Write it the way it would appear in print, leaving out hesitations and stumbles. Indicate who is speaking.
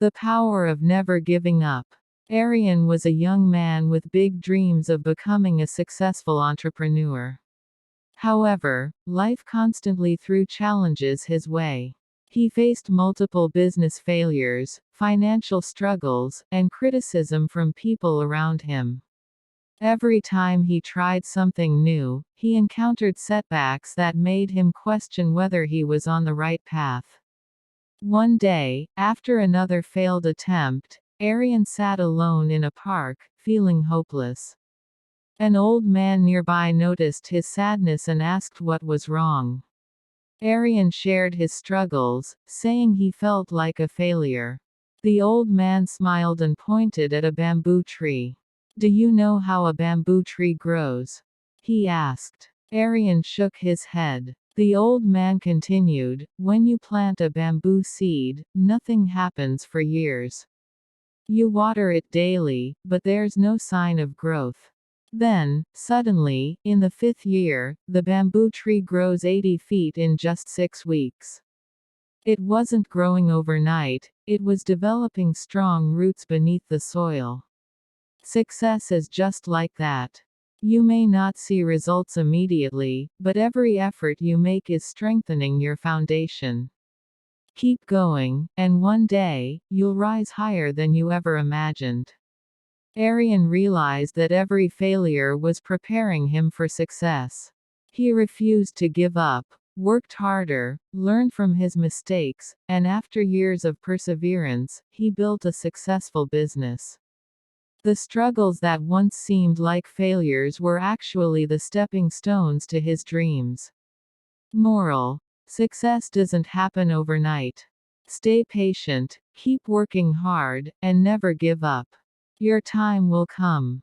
Speaker 1: The power of never giving up. Arian was a young man with big dreams of becoming a successful entrepreneur. However, life constantly threw challenges his way. He faced multiple business failures, financial struggles, and criticism from people around him. Every time he tried something new, he encountered setbacks that made him question whether he was on the right path. One day, after another failed attempt, Arian sat alone in a park, feeling hopeless. An old man nearby noticed his sadness and asked what was wrong. Arian shared his struggles, saying he felt like a failure. The old man smiled and pointed at a bamboo tree. "Do you know how a bamboo tree grows?" he asked. Arian shook his head. The old man continued, "When you plant a bamboo seed, nothing happens for years. You water it daily, but there's no sign of growth. Then, suddenly, in the 5th year, the bamboo tree grows 80 feet in just 6 weeks. It wasn't growing overnight, it was developing strong roots beneath the soil." Success is just like that. You may not see results immediately, but every effort you make is strengthening your foundation. Keep going, and one day, you'll rise higher than you ever imagined. Arian realized that every failure was preparing him for success. He refused to give up, worked harder, learned from his mistakes, and after years of perseverance, he built a successful business. The struggles that once seemed like failures were actually the stepping stones to his dreams. Moral: success doesn't happen overnight. Stay patient, keep working hard, and never give up. Your time will come.